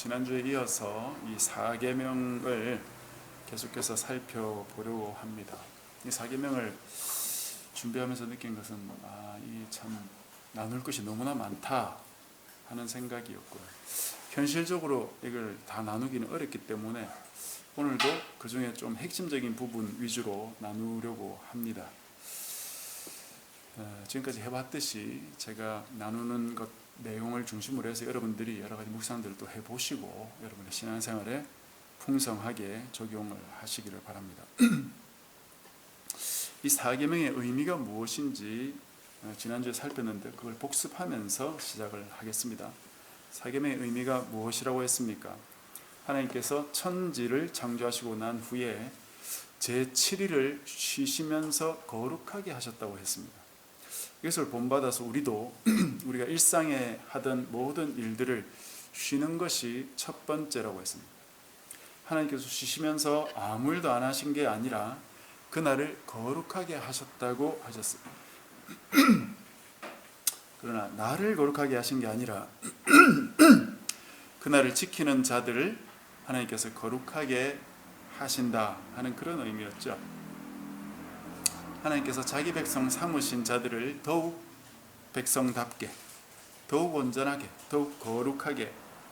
지난주에 이어서 이 사계명을 계속해서 살펴보려고 합니다. 이 사계명을 준비하면서 느낀 것은 이 참 나눌 것이 너무나 많다 하는 생각이었고요. 현실적으로 이걸 다 나누기는 어렵기 때문에 오늘도 그 중에 좀 핵심적인 부분 위주로 나누려고 합니다. 지금까지 해봤듯이 제가 나누는 것 내용을 중심으로 해서 여러분들이 여러 가지 묵상들을 또 해보시고 여러분의 신앙생활에 풍성하게 적용을 하시기를 바랍니다. 이 사계명의 의미가 무엇인지 지난주에 살폈는데 그걸 복습하면서 시작을 하겠습니다. 사계명의 의미가 무엇이라고 했습니까? 하나님께서 천지를 창조하시고 난 후에 제7일을 쉬시면서 거룩하게 하셨다고 했습니다. 이것을 본받아서 우리도 우리가 일상에 하던 모든 일들을 쉬는 것이 첫 번째라고 했습니다. 하나님께서 쉬시면서 아무 일도 안 하신 게 아니라 그날을 거룩하게 하셨다고 하셨습니다. 그러나 나를 거룩하게 하신 게 아니라 그날을 지키는 자들을 하나님께서 거룩하게 하신다 하는 그런 의미였죠. 하나님께서 자기 백성 삼으신 자들을 더욱 백성답게, 더욱 온전하게, 더욱 거룩하게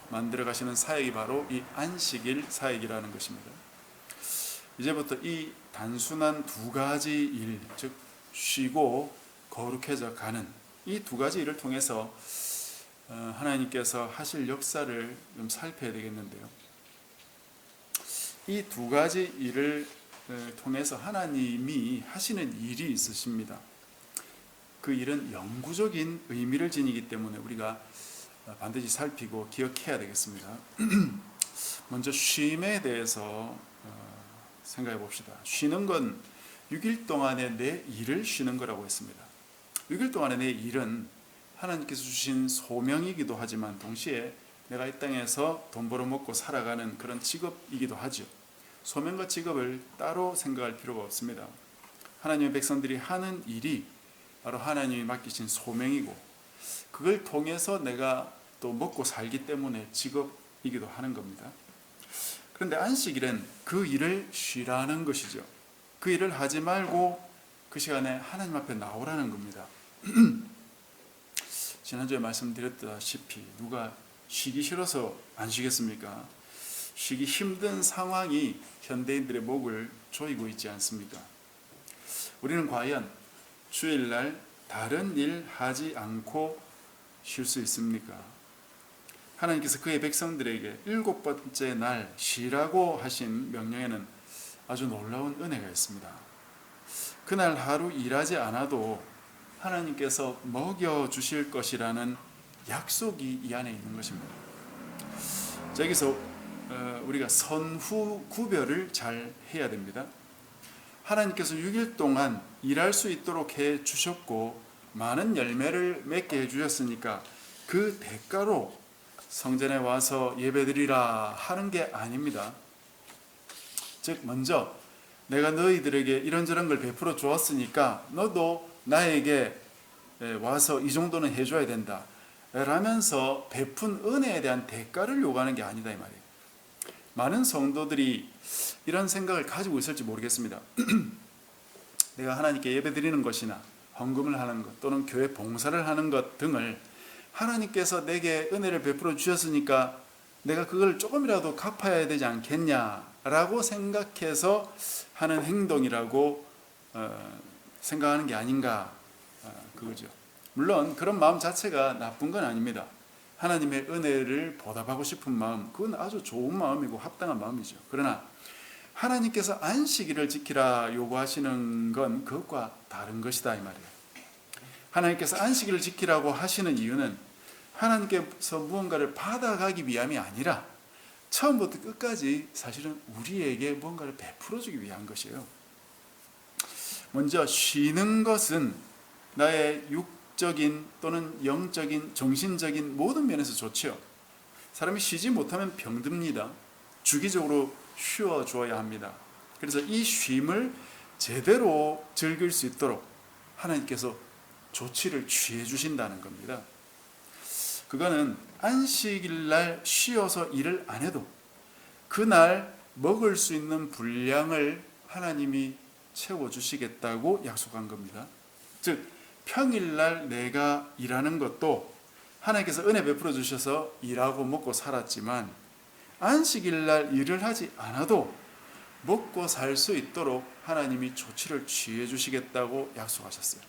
만들어 가시는 사역이 바로 이 안식일 사역이라는 것입니다. 이제부터 이 단순한 두 가지 일, 즉 쉬고 거룩해져 가는 이 두 가지 일을 통해서 하나님께서 하실 역사를 좀 살펴야 되겠는데요. 이 두 가지 일을 통해서 하나님이 하시는 일이 있으십니다. 그 일은 영구적인 의미를 지니기 때문에 우리가 반드시 살피고 기억해야 되겠습니다. 먼저 쉼에 대해서 생각해 봅시다. 쉬는 건 6일 동안의 내 일을 쉬는 거라고 했습니다. 6일 동안의 내 일은 하나님께서 주신 소명이기도 하지만 동시에 내가 이 땅에서 돈 벌어먹고 살아가는 그런 직업이기도 하죠. 소명과 직업을 따로 생각할 필요가 없습니다. 하나님의 백성들이 하는 일이 바로 하나님이 맡기신 소명이고 그걸 통해서 내가 또 먹고 살기 때문에 직업이기도 하는 겁니다. 그런데 안식일은 그 일을 쉬라는 것이죠. 그 일을 하지 말고 그 시간에 하나님 앞에 나오라는 겁니다. 지난주에 말씀드렸다시피 누가 쉬기 싫어서 안 쉬겠습니까? 쉬기 힘든 상황이 현대인들의 목을 조이고 있지 않습니까? 우리는 과연 주일날 다른 일 하지 않고 쉴 수 있습니까? 하나님께서 그의 백성들에게 7번째 날 쉬라고 하신 명령에는 아주 놀라운 은혜가 있습니다. 그날 하루 일하지 않아도 하나님께서 먹여주실 것이라는 약속이 이 안에 있는 것입니다. 여기서 우리가 선후 구별을 잘 해야 됩니다. 하나님께서 6일 동안 일할 수 있도록 해 주셨고 많은 열매를 맺게 해 주셨으니까 그 대가로 성전에 와서 예배드리라 하는 게 아닙니다. 즉 먼저 내가 너희들에게 이런저런 걸 베풀어 주었으니까 너도 나에게 와서 이 정도는 해줘야 된다 라면서 베푼 은혜에 대한 대가를 요구하는 게 아니다 이 말이에요. 많은 성도들이 이런 생각을 가지고 있을지 모르겠습니다. 내가 하나님께 예배드리는 것이나 헌금을 하는 것 또는 교회 봉사를 하는 것 등을 하나님께서 내게 은혜를 베풀어 주셨으니까 내가 그걸 조금이라도 갚아야 되지 않겠냐라고 생각해서 하는 행동이라고 생각하는 게 아닌가 그거죠. 물론 그런 마음 자체가 나쁜 건 아닙니다. 하나님의 은혜를 보답하고 싶은 마음 그건 아주 좋은 마음이고 합당한 마음이죠. 그러나 하나님께서 안식일을 지키라 요구하시는 건 그것과 다른 것이다 이 말이에요. 하나님께서 안식일을 지키라고 하시는 이유는 하나님께서 무언가를 받아가기 위함이 아니라 처음부터 끝까지 사실은 우리에게 무언가를 베풀어주기 위한 것이에요. 먼저 쉬는 것은 나의 육적인 또는 영적인 정신적인 모든 면에서 좋죠. 사람이 쉬지 못하면 병듭니다. 주기적으로 쉬어줘야 합니다. 그래서 이 쉼을 제대로 즐길 수 있도록 하나님께서 조치를 취해 주신다는 겁니다. 그거는 안식일 날 쉬어서 일을 안 해도 그날 먹을 수 있는 분량을 하나님이 채워주시겠다고 약속한 겁니다. 즉 평일날 내가 일하는 것도 하나님께서 은혜 베풀어 주셔서 일하고 먹고 살았지만 안식일날 일을 하지 않아도 먹고 살 수 있도록 하나님이 조치를 취해 주시겠다고 약속하셨어요.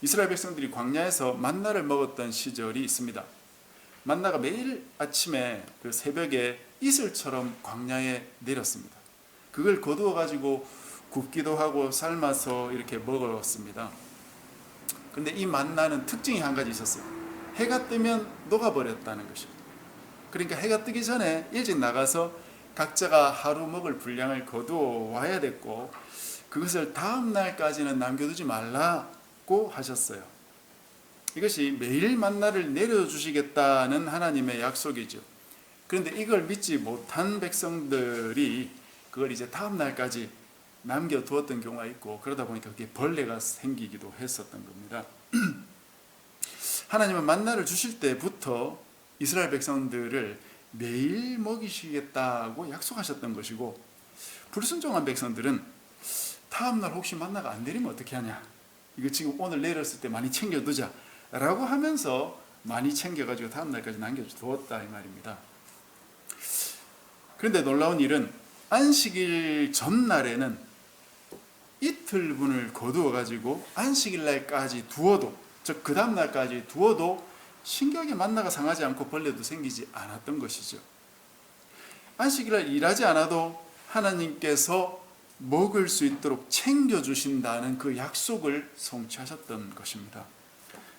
이스라엘 백성들이 광야에서 만나를 먹었던 시절이 있습니다. 만나가 매일 아침에 그 새벽에 이슬처럼 광야에 내렸습니다. 그걸 거두어 가지고 굽기도 하고 삶아서 이렇게 먹었습니다. 그런데 이 만나는 특징이 한 가지 있었어요. 해가 뜨면 녹아버렸다는 것입니다. 그러니까 해가 뜨기 전에 일찍 나가서 각자가 하루 먹을 분량을 거두어 와야 됐고 그것을 다음 날까지는 남겨두지 말라고 하셨어요. 이것이 매일 만나를 내려주시겠다는 하나님의 약속이죠. 그런데 이걸 믿지 못한 백성들이 그걸 이제 다음 날까지 남겨두었던 경우가 있고 그러다 보니까 그게 벌레가 생기기도 했었던 겁니다. 하나님은 만나를 주실 때부터 이스라엘 백성들을 매일 먹이시겠다고 약속하셨던 것이고 불순종한 백성들은 다음날 혹시 만나가 안 내리면 어떻게 하냐, 이거 지금 오늘 내렸을 때 많이 챙겨두자 라고 하면서 많이 챙겨가지고 다음날까지 남겨두었다 이 말입니다. 그런데 놀라운 일은 안식일 전날에는 이틀분을 거두어 가지고 안식일 날까지 두어도, 즉 그 다음 날까지 두어도 신기하게 만나가 상하지 않고 벌레도 생기지 않았던 것이죠. 안식일 날 일하지 않아도 하나님께서 먹을 수 있도록 챙겨주신다는 그 약속을 성취하셨던 것입니다.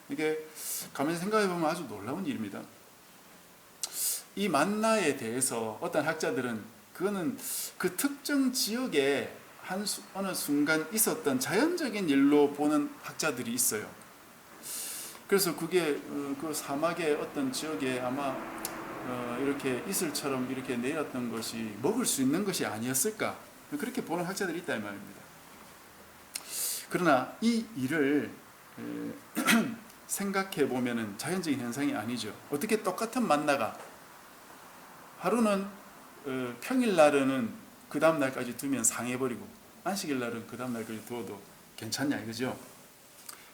이게 가만히 생각해 보면 아주 놀라운 일입니다. 이 만나에 대해서 어떤 학자들은 그거는 그 특정 지역에 어느 순간 있었던 자연적인 일로 보는 학자들이 있어요. 그래서 그게 그 사막의 어떤 지역에 아마 이렇게 이슬처럼 이렇게 내렸던 것이 먹을 수 있는 것이 아니었을까, 그렇게 보는 학자들이 있다 이 말입니다. 그러나 이 일을 생각해 보면은 자연적인 현상이 아니죠. 어떻게 똑같은 만나가 하루는 평일날은 그 다음 날까지 두면 상해버리고 안식일날은 그 다음 날까지 두어도 괜찮냐 이거죠.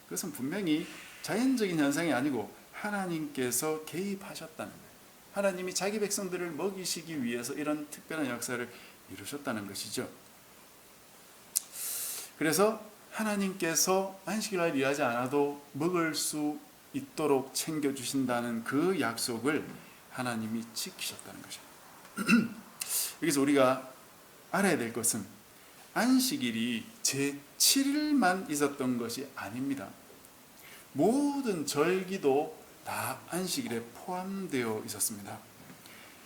그것은 분명히 자연적인 현상이 아니고 하나님께서 개입하셨다는 거예요. 하나님이 자기 백성들을 먹이시기 위해서 이런 특별한 역사를 이루셨다는 것이죠. 그래서 하나님께서 안식일날 일하지 않아도 먹을 수 있도록 챙겨주신다는 그 약속을 하나님이 지키셨다는 것입니다. 여기서 우리가 알아야 될 것은 안식일이 제7일만 있었던 것이 아닙니다. 모든 절기도 다 안식일에 포함되어 있었습니다.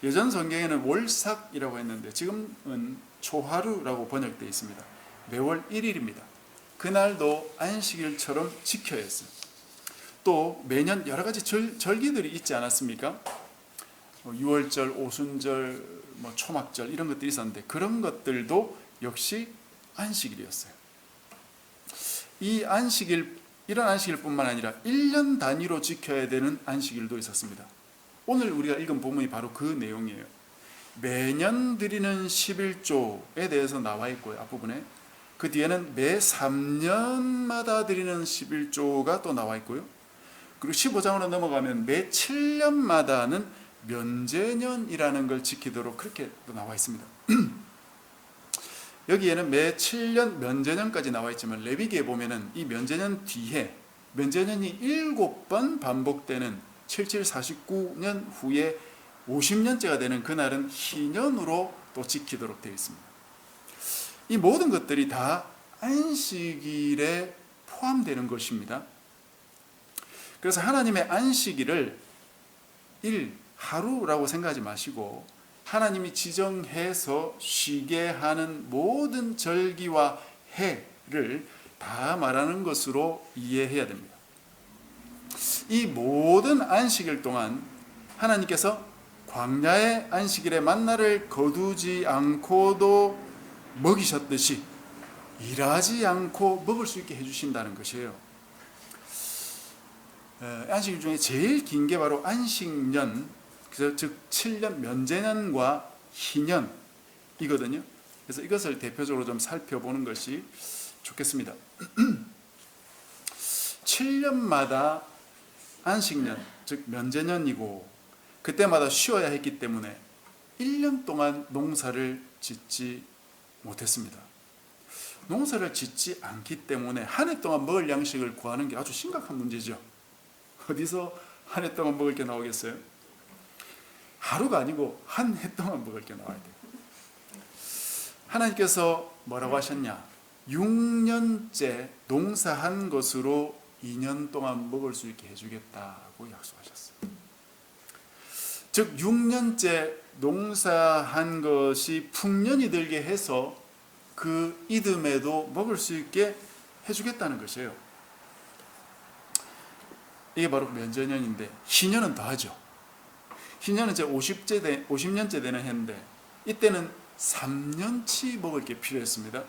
예전 성경에는 월삭이라고 했는데 지금은 초하루라고 번역되어 있습니다. 매월 1일입니다. 그날도 안식일처럼 지켜야 했어요. 또 매년 여러 가지 절기들이 있지 않았습니까? 6월절, 오순절, 초막절 이런 것들이 있었는데 그런 것들도 역시 안식일이었어요. 이런 안식일뿐만 아니라 1년 단위로 지켜야 되는 안식일도 있었습니다. 오늘 우리가 읽은 본문이 바로 그 내용이에요. 매년 드리는 11조에 대해서 나와 있고요. 앞부분에. 그 뒤에는 매 3년마다 드리는 11조가 또 나와 있고요. 그리고 15장으로 넘어가면 매 7년마다는 면제년이라는 걸 지키도록 그렇게 또 나와 있습니다. 여기에는 매 7년 면제년까지 나와 있지만 레위기에 보면은 이 면제년 뒤에 면제년이 7번 반복되는 7749년 후에 50년째가 되는 그날은 희년으로 또 지키도록 되어 있습니다. 이 모든 것들이 다 안식일에 포함되는 것입니다. 그래서 하나님의 안식일을 하루라고 생각하지 마시고 하나님이 지정해서 쉬게 하는 모든 절기와 해를 다 말하는 것으로 이해해야 됩니다. 이 모든 안식일 동안 하나님께서 광야의 안식일에 만나를 거두지 않고도 먹이셨듯이 일하지 않고 먹을 수 있게 해주신다는 것이에요. 안식일 중에 제일 긴 게 바로 안식년, 즉 7년 면제년과 희년이거든요. 그래서 이것을 대표적으로 좀 살펴보는 것이 좋겠습니다. 7년마다 안식년, 즉 면제년이고 그때마다 쉬어야 했기 때문에 1년 동안 농사를 짓지 못했습니다. 농사를 짓지 않기 때문에 한 해 동안 먹을 양식을 구하는 게 아주 심각한 문제죠. 어디서 한 해 동안 먹을 게 나오겠어요? 하루가 아니고 한 해 동안 먹을 게 나와야 돼요. 하나님께서 뭐라고 하셨냐? 6년째 농사한 것으로 2년 동안 먹을 수 있게 해주겠다고 약속하셨어요. 즉 6년째 농사한 것이 풍년이 들게 해서 그 이듬해도 먹을 수 있게 해주겠다는 것이에요. 이게 바로 면제년인데, 희년은 더하죠. 희년은 이제 50년째 되는 해인데 이때는 3년치 먹을 게 필요했습니다.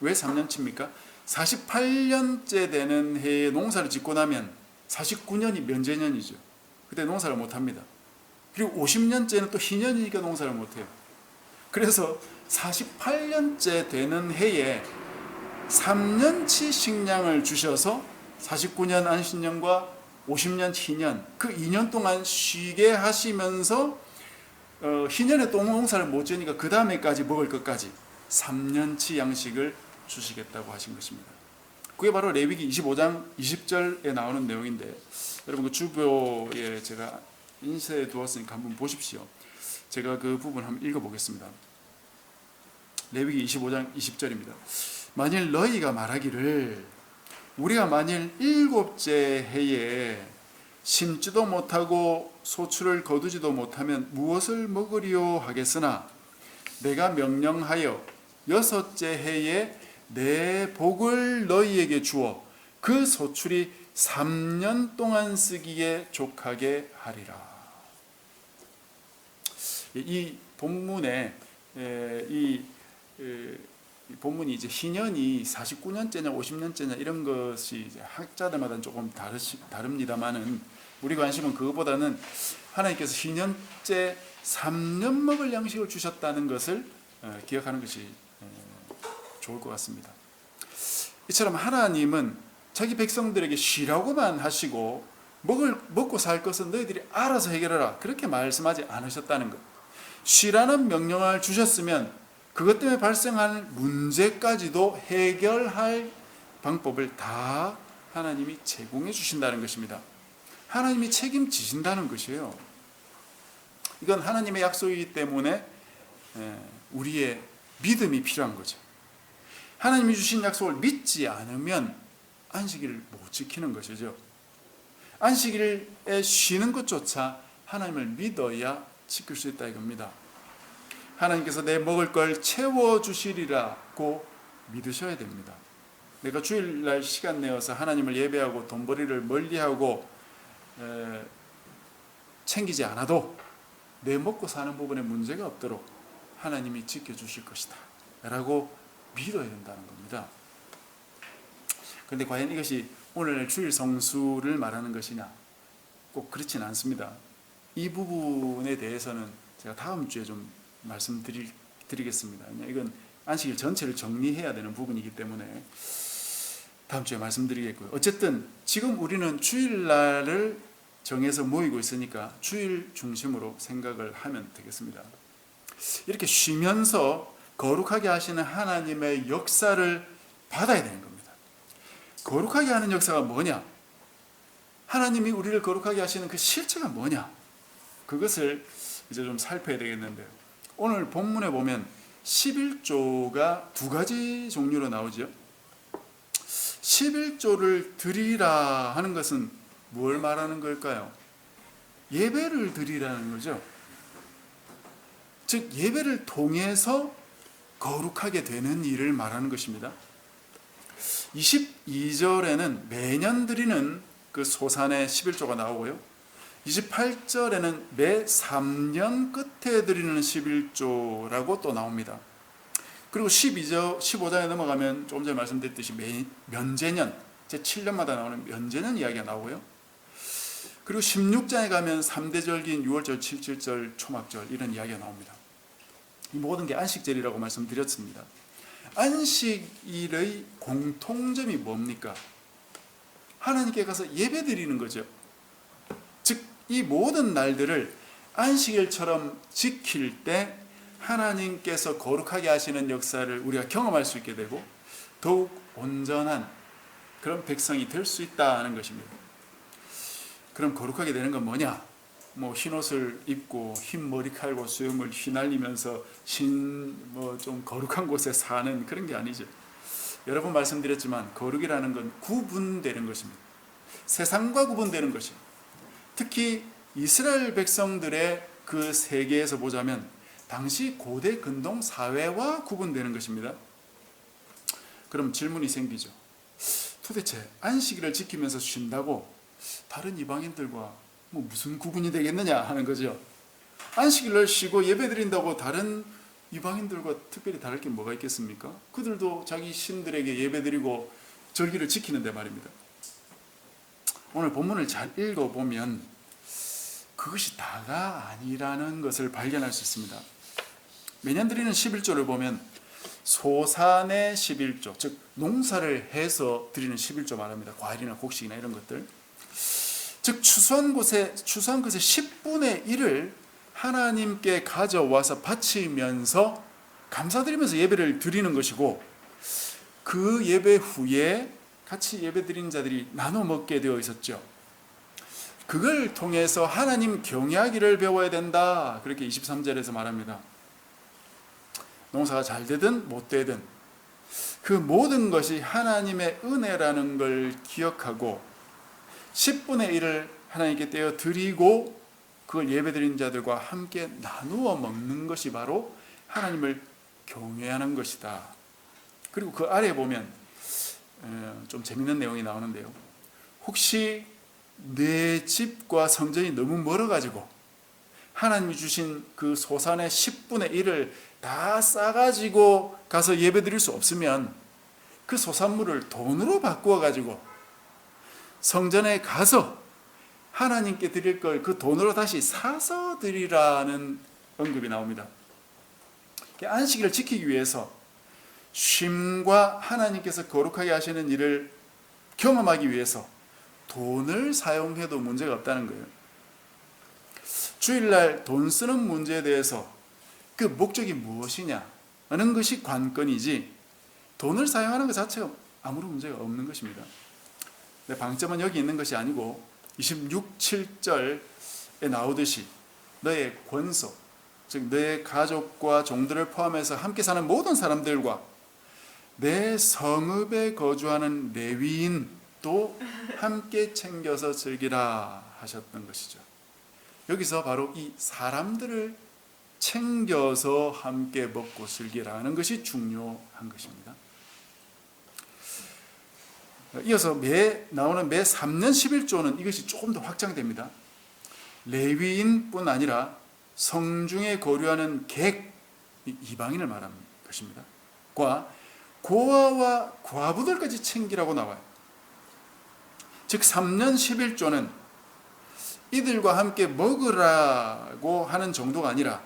왜 3년치입니까? 48년째 되는 해에 농사를 짓고 나면 49년이 면제년이죠. 그때 농사를 못합니다. 그리고 50년째는 또 희년이니까 농사를 못해요. 그래서 48년째 되는 해에 3년치 식량을 주셔서 49년 안식년과 50년 희년, 그 2년 동안 쉬게 하시면서 희년에 또 농사를 못 지으니까 그 다음에까지 먹을 것까지 3년치 양식을 주시겠다고 하신 것입니다. 그게 바로 레위기 25장 20절에 나오는 내용인데, 여러분 그 주보에 제가 인쇄해 두었으니까 한번 보십시오. 제가 그 부분 한번 읽어보겠습니다. 레위기 25장 20절입니다. 만일 너희가 말하기를 우리가 만일 7째 해에 심지도 못하고 소출을 거두지도 못하면 무엇을 먹으리요 하겠으나 내가 명령하여 6째 해에 내 복을 너희에게 주어 그 소출이 3년 동안 쓰기에 족하게 하리라. 이 본문에 이 본문이 이제 희년이 49년째냐 50년째냐 이런 것이 이제 학자들마다 조금 다릅니다만은 우리 관심은 그것보다는 하나님께서 희년째 3년 먹을 양식을 주셨다는 것을 기억하는 것이 좋을 것 같습니다. 이처럼 하나님은 자기 백성들에게 쉬라고만 하시고 먹고 살 것은 너희들이 알아서 해결하라 그렇게 말씀하지 않으셨다는 것. 쉬라는 명령을 주셨으면 그것 때문에 발생할 문제까지도 해결할 방법을 다 하나님이 제공해 주신다는 것입니다. 하나님이 책임지신다는 것이에요. 이건 하나님의 약속이기 때문에 우리의 믿음이 필요한 거죠. 하나님이 주신 약속을 믿지 않으면 안식일을 못 지키는 것이죠. 안식일에 쉬는 것조차 하나님을 믿어야 지킬 수 있다 이겁니다. 하나님께서 내 먹을 걸 채워주시리라고 믿으셔야 됩니다. 내가 주일날 시간 내어서 하나님을 예배하고 돈벌이를 멀리하고 챙기지 않아도 내 먹고 사는 부분에 문제가 없도록 하나님이 지켜주실 것이다 라고 믿어야 된다는 겁니다. 그런데 과연 이것이 오늘날 주일 성수를 말하는 것이냐? 꼭 그렇지는 않습니다. 이 부분에 대해서는 제가 다음 주에 좀 말씀드리겠습니다. 이건 안식일 전체를 정리해야 되는 부분이기 때문에 다음 주에 말씀드리겠고요. 어쨌든 지금 우리는 주일날을 정해서 모이고 있으니까 주일 중심으로 생각을 하면 되겠습니다. 이렇게 쉬면서 거룩하게 하시는 하나님의 역사를 받아야 되는 겁니다. 거룩하게 하는 역사가 뭐냐? 하나님이 우리를 거룩하게 하시는 그 실체가 뭐냐? 그것을 이제 좀 살펴야 되겠는데요. 오늘 본문에 보면 11조가 두 가지 종류로 나오죠. 11조를 드리라 하는 것은 뭘 말하는 걸까요? 예배를 드리라는 거죠. 즉 예배를 통해서 거룩하게 되는 일을 말하는 것입니다. 22절에는 매년 드리는 그 소산의 11조가 나오고요. 28절에는 매 3년 끝에 드리는 11조라고 또 나옵니다. 그리고 15장에 넘어가면 조금 전에 말씀드렸듯이 면제년, 제 7년마다 나오는 면제년 이야기가 나오고요. 그리고 16장에 가면 3대 절기인 6월절, 7절, 초막절 이런 이야기가 나옵니다. 이 모든 게 안식절이라고 말씀드렸습니다. 안식일의 공통점이 뭡니까? 하나님께 가서 예배드리는 거죠. 즉, 이 모든 날들을 안식일처럼 지킬 때 하나님께서 거룩하게 하시는 역사를 우리가 경험할 수 있게 되고 더욱 온전한 그런 백성이 될 수 있다는 것입니다. 그럼 거룩하게 되는 건 뭐냐? 흰 옷을 입고 흰 머리칼과 수염을 휘날리면서 좀 거룩한 곳에 사는 그런 게 아니죠. 여러 번 말씀드렸지만 거룩이라는 건 구분되는 것입니다. 세상과 구분되는 것입니다. 특히 이스라엘 백성들의 그 세계에서 보자면 당시 고대 근동 사회와 구분되는 것입니다. 그럼 질문이 생기죠. 도대체 안식일을 지키면서 쉰다고 다른 이방인들과 무슨 구분이 되겠느냐 하는 거죠. 안식일을 쉬고 예배드린다고 다른 이방인들과 특별히 다를 게 뭐가 있겠습니까? 그들도 자기 신들에게 예배드리고 절기를 지키는데 말입니다. 오늘 본문을 잘 읽어보면 그것이 다가 아니라는 것을 발견할 수 있습니다. 매년 드리는 11조를 보면 소산의 11조, 즉 농사를 해서 드리는 11조 말합니다. 과일이나 곡식이나 이런 것들. 즉 추수한 것의 10분의 1을 하나님께 가져와서 바치면서 감사드리면서 예배를 드리는 것이고, 그 예배 후에 같이 예배 드리는 자들이 나눠 먹게 되어 있었죠. 그걸 통해서 하나님 경외하기를 배워야 된다, 그렇게 23절에서 말합니다. 농사가 잘 되든 못 되든 그 모든 것이 하나님의 은혜라는 걸 기억하고 10분의 1을 하나님께 떼어 드리고 그걸 예배드리는 자들과 함께 나누어 먹는 것이 바로 하나님을 경외하는 것이다. 그리고 그 아래에 보면 좀 재밌는 내용이 나오는데요. 혹시 내 집과 성전이 너무 멀어가지고 하나님이 주신 그 소산의 10분의 1을 다 싸가지고 가서 예배드릴 수 없으면 그 소산물을 돈으로 바꾸어가지고 성전에 가서 하나님께 드릴 걸 그 돈으로 다시 사서 드리라는 언급이 나옵니다. 안식일을 지키기 위해서 쉼과 하나님께서 거룩하게 하시는 일을 경험하기 위해서 돈을 사용해도 문제가 없다는 거예요. 주일날 돈 쓰는 문제에 대해서 그 목적이 무엇이냐 하는 것이 관건이지 돈을 사용하는 것 자체가 아무런 문제가 없는 것입니다. 방점은 여기 있는 것이 아니고 26, 7절에 나오듯이 너의 권속, 즉 너의 가족과 종들을 포함해서 함께 사는 모든 사람들과 내 성읍에 거주하는 레위인도 함께 챙겨서 즐기라 하셨던 것이죠. 여기서 바로 이 사람들을 챙겨서 함께 먹고 즐기라는 것이 중요한 것입니다. 이어서 나오는 매 3년 11조는 이것이 조금 더 확장됩니다. 레위인뿐 아니라 성중에 거류하는 객, 이방인을 말하는 것입니다. 고아와 과부들까지 챙기라고 나와요. 즉 3년 11조는 이들과 함께 먹으라고 하는 정도가 아니라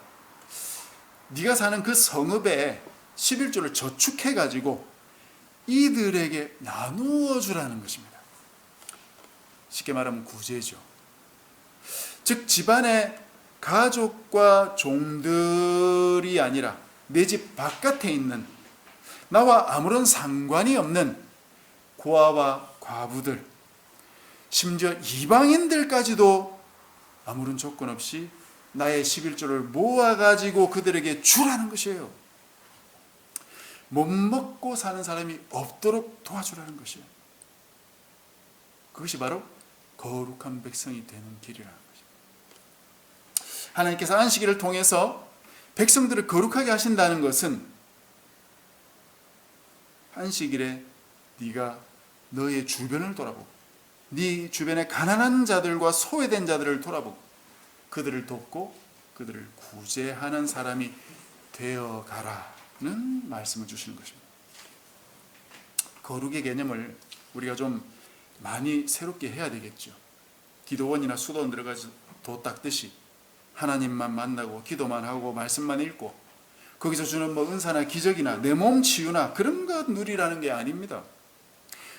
네가 사는 그 성읍에 11조를 저축해가지고 이들에게 나누어 주라는 것입니다. 쉽게 말하면 구제죠. 즉 집안의 가족과 종들이 아니라 내 집 바깥에 있는 나와 아무런 상관이 없는 고아와 과부들, 심지어 이방인들까지도 아무런 조건 없이 나의 11조를 모아가지고 그들에게 주라는 것이에요. 못 먹고 사는 사람이 없도록 도와주라는 것이에요. 그것이 바로 거룩한 백성이 되는 길이라는 것입니다. 하나님께서 안식일을 통해서 백성들을 거룩하게 하신다는 것은 안식일에 네가 너의 주변을 돌아보고 네 주변의 가난한 자들과 소외된 자들을 돌아보고 그들을 돕고 그들을 구제하는 사람이 되어가라는 말씀을 주시는 것입니다. 거룩의 개념을 우리가 좀 많이 새롭게 해야 되겠죠. 기도원이나 수도원 들어가서 도 닦듯이 하나님만 만나고 기도만 하고 말씀만 읽고 거기서 주는 뭐 은사나 기적이나 내 몸 치유나 그런 것 누리라는 게 아닙니다.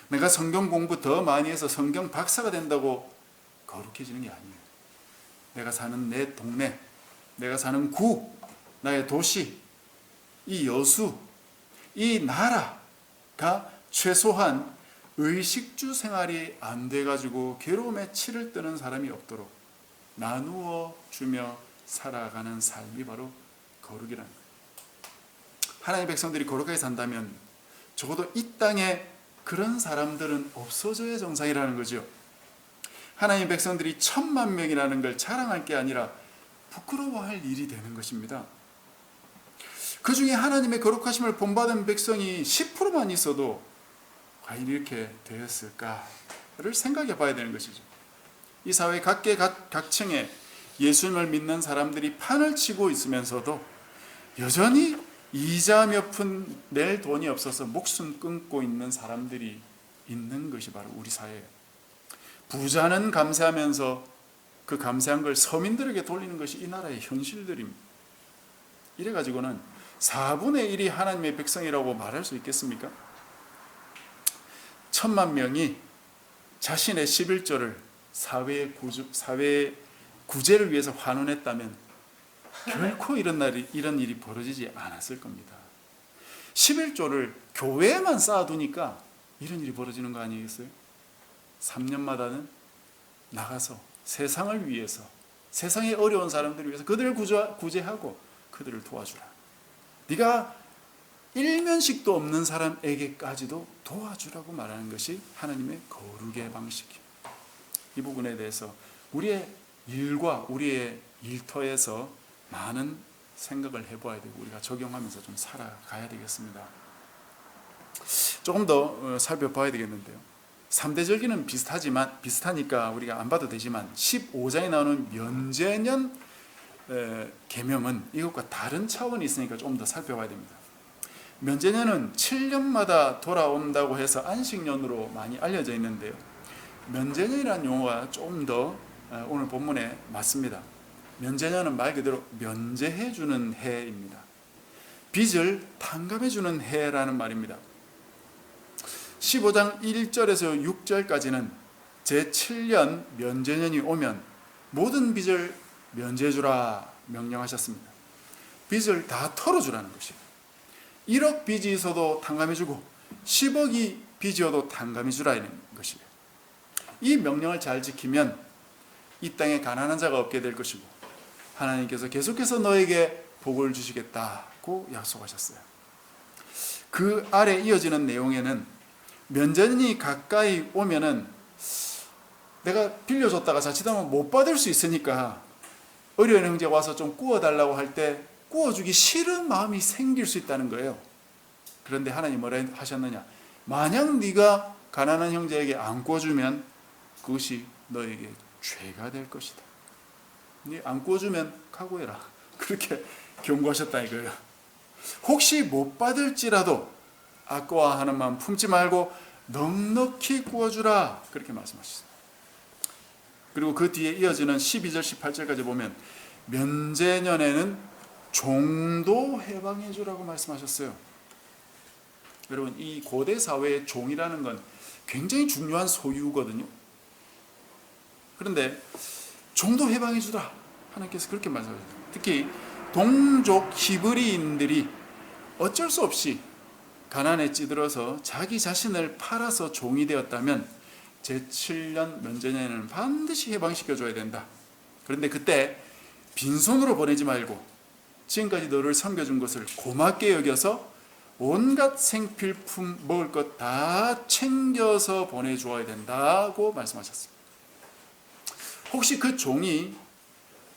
내가 성경 공부 더 많이 해서 성경 박사가 된다고 거룩해지는 게 아니에요. 내가 사는 내 동네, 내가 사는 구, 나의 도시, 이 여수, 이 나라가 최소한 의식주 생활이 안 돼가지고 괴로움에 치를 뜨는 사람이 없도록 나누어 주며 살아가는 삶이 바로 거룩이라는 거예요. 하나님의 백성들이 거룩하게 산다면 적어도 이 땅에 그런 사람들은 없어져야 정상이라는 거죠. 하나님의 백성들이 10,000,000명이라는 걸 자랑할 게 아니라 부끄러워할 일이 되는 것입니다. 그 중에 하나님의 거룩하심을 본받은 백성이 10%만 있어도 과연 이렇게 되었을까를 생각해 봐야 되는 것이죠. 이 사회 각계각층에 예수님을 믿는 사람들이 판을 치고 있으면서도 여전히 이자 몇 푼 낼 돈이 없어서 목숨 끊고 있는 사람들이 있는 것이 바로 우리 사회예요. 부자는 감사하면서 그 감사한 걸 서민들에게 돌리는 것이 이 나라의 현실들입니다. 이래가지고는 4분의 1이 하나님의 백성이라고 말할 수 있겠습니까? 10,000,000명이 자신의 11조를 사회 구제를 위해서 환원했다면 결코 이런 일이 벌어지지 않았을 겁니다. 11조를 교회에만 쌓아두니까 이런 일이 벌어지는 거 아니겠어요? 3년마다는 나가서 세상을 위해서, 세상에 어려운 사람들을 위해서 그들을 구제하고 그들을 도와주라. 네가 일면식도 없는 사람에게까지도 도와주라고 말하는 것이 하나님의 거룩의 방식이에요. 이 부분에 대해서 우리의 일과 우리의 일터에서 많은 생각을 해봐야 되고 우리가 적용하면서 좀 살아가야 되겠습니다. 조금 더 살펴봐야 되겠는데요. 3대 절기는 비슷하니까 우리가 안 봐도 되지만 15장에 나오는 면제년 계명은 이것과 다른 차원이 있으니까 조금 더 살펴봐야 됩니다. 면제년은 7년마다 돌아온다고 해서 안식년으로 많이 알려져 있는데요. 면제년이라는 용어가 조금 더 오늘 본문에 맞습니다. 면제년은 말 그대로 면제해주는 해입니다. 빚을 탕감해주는 해라는 말입니다. 15장 1절에서 6절까지는 제7년 면제년이 오면 모든 빚을 면제해주라 명령하셨습니다. 빚을 다 털어주라는 것이에요. 1억 빚이 있어도 탕감해주고 10억이 빚이어도 탕감해주라는 것이에요. 이 명령을 잘 지키면 이 땅에 가난한 자가 없게 될 것이고 하나님께서 계속해서 너에게 복을 주시겠다고 약속하셨어요. 그 아래 이어지는 내용에는 면제년이 가까이 오면은 내가 빌려줬다가 자칫하면 못 받을 수 있으니까 어려운 형제 와서 좀 구워달라고 할 때 구워주기 싫은 마음이 생길 수 있다는 거예요. 그런데 하나님 뭐라 하셨느냐? 만약 네가 가난한 형제에게 안 구워주면 그것이 너에게 죄가 될 것이다. 네 안 구워주면 각오해라. 그렇게 경고하셨다 이거예요. 혹시 못 받을지라도 아까워하는 마음 품지 말고 넉넉히 구워주라. 그렇게 말씀하셨습니다. 그리고 그 뒤에 이어지는 12절 18절까지 보면 면제년에는 종도 해방해 주라고 말씀하셨어요. 여러분 이 고대 사회의 종이라는 건 굉장히 중요한 소유거든요. 그런데 종도 해방해 주라. 하나님께서 그렇게 말씀하셨어요. 특히 동족 히브리인들이 어쩔 수 없이 가난에 찌들어서 자기 자신을 팔아서 종이 되었다면 제7년 면제년에는 반드시 해방시켜줘야 된다. 그런데 그때 빈손으로 보내지 말고 지금까지 너를 섬겨준 것을 고맙게 여겨서 온갖 생필품 먹을 것 다 챙겨서 보내주어야 된다고 말씀하셨습니다. 혹시 그 종이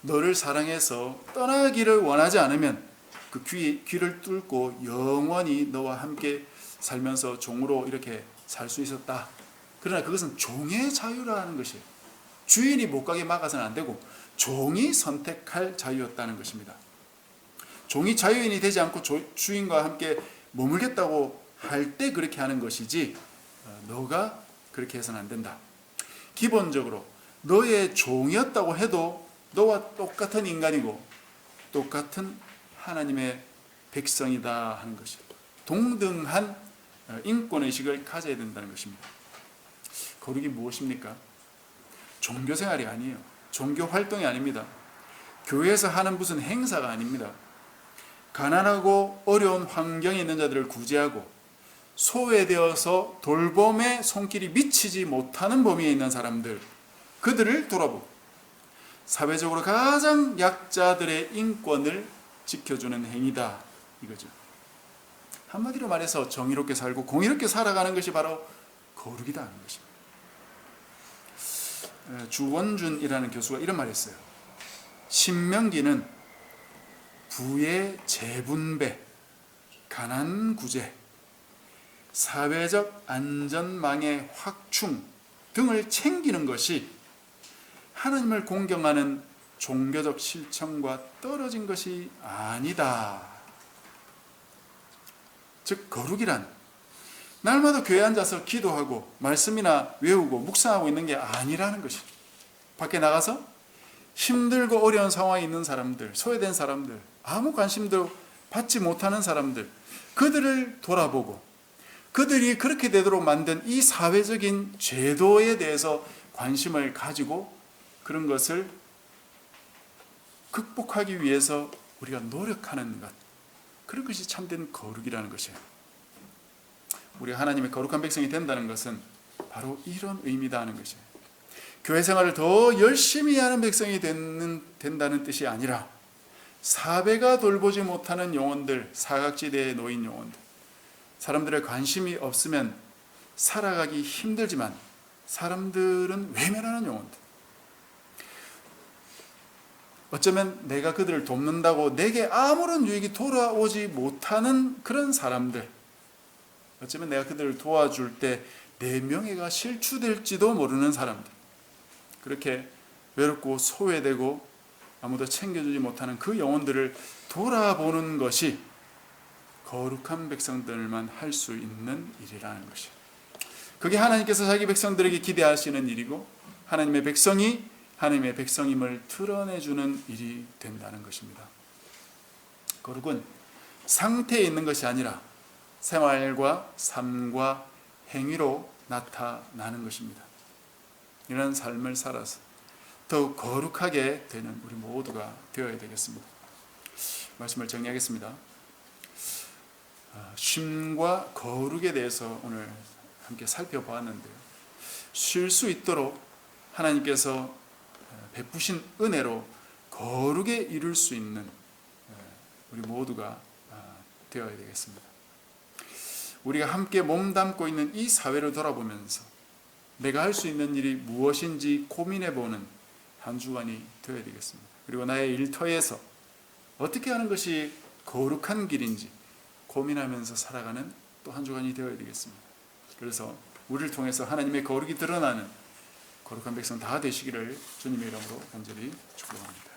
너를 사랑해서 떠나기를 원하지 않으면 그 귀를 뚫고 영원히 너와 함께 살면서 종으로 이렇게 살 수 있었다. 그러나 그것은 종의 자유라는 것이에요. 주인이 못 가게 막아서는 안 되고 종이 선택할 자유였다는 것입니다. 종이 자유인이 되지 않고 주인과 함께 머물겠다고 할 때 그렇게 하는 것이지 너가 그렇게 해서는 안 된다. 기본적으로 너의 종이었다고 해도 너와 똑같은 인간이고 똑같은 하나님의 백성이다 하는 것이 동등한 인권의식을 가져야 된다는 것입니다. 거룩이 무엇입니까? 종교생활이 아니에요. 종교활동이 아닙니다. 교회에서 하는 무슨 행사가 아닙니다. 가난하고 어려운 환경에 있는 자들을 구제하고 소외되어서 돌봄의 손길이 미치지 못하는 범위에 있는 사람들, 그들을 돌아보고 사회적으로 가장 약자들의 인권을 지켜주는 행위다 이거죠. 한마디로 말해서 정의롭게 살고 공의롭게 살아가는 것이 바로 거룩이다 하는 것입니다. 주원준이라는 교수가 이런 말을 했어요. 신명기는 부의 재분배, 가난 구제, 사회적 안전망의 확충 등을 챙기는 것이 하나님을 공경하는 종교적 실천과 떨어진 것이 아니다. 즉 거룩이란 날마다 교회에 앉아서 기도하고 말씀이나 외우고 묵상하고 있는 게 아니라는 것이죠. 밖에 나가서 힘들고 어려운 상황에 있는 사람들, 소외된 사람들, 아무 관심도 받지 못하는 사람들, 그들을 돌아보고 그들이 그렇게 되도록 만든 이 사회적인 제도에 대해서 관심을 가지고 그런 것을 극복하기 위해서 우리가 노력하는 것, 그런 것이 참된 거룩이라는 것이에요. 우리가 하나님의 거룩한 백성이 된다는 것은 바로 이런 의미다 하는 것이에요. 교회 생활을 더 열심히 하는 백성이 된다는 뜻이 아니라 사배가 돌보지 못하는 영혼들, 사각지대에 놓인 영혼들, 사람들의 관심이 없으면 살아가기 힘들지만 사람들은 외면하는 영혼들, 어쩌면 내가 그들을 돕는다고 내게 아무런 유익이 돌아오지 못하는 그런 사람들, 어쩌면 내가 그들을 도와줄 때 내 명예가 실추될지도 모르는 사람들, 그렇게 외롭고 소외되고 아무도 챙겨주지 못하는 그 영혼들을 돌아보는 것이 거룩한 백성들만 할 수 있는 일이라는 것이에요. 그게 하나님께서 자기 백성들에게 기대하시는 일이고 하나님의 백성이 하나님의 백성임을 드러내주는 일이 된다는 것입니다. 거룩은 상태에 있는 것이 아니라 생활과 삶과 행위로 나타나는 것입니다. 이런 삶을 살아서 더욱 거룩하게 되는 우리 모두가 되어야 되겠습니다. 말씀을 정리하겠습니다. 쉼과 거룩에 대해서 오늘 함께 살펴보았는데요. 쉴 수 있도록 하나님께서 베푸신 은혜로 거룩에 이룰 수 있는 우리 모두가 되어야 되겠습니다. 우리가 함께 몸담고 있는 이 사회를 돌아보면서 내가 할 수 있는 일이 무엇인지 고민해보는 한 주간이 되어야 되겠습니다. 그리고 나의 일터에서 어떻게 하는 것이 거룩한 길인지 고민하면서 살아가는 또 한 주간이 되어야 되겠습니다. 그래서 우리를 통해서 하나님의 거룩이 드러나는 거룩한 백성 다 되시기를 주님의 이름으로 간절히 축복합니다.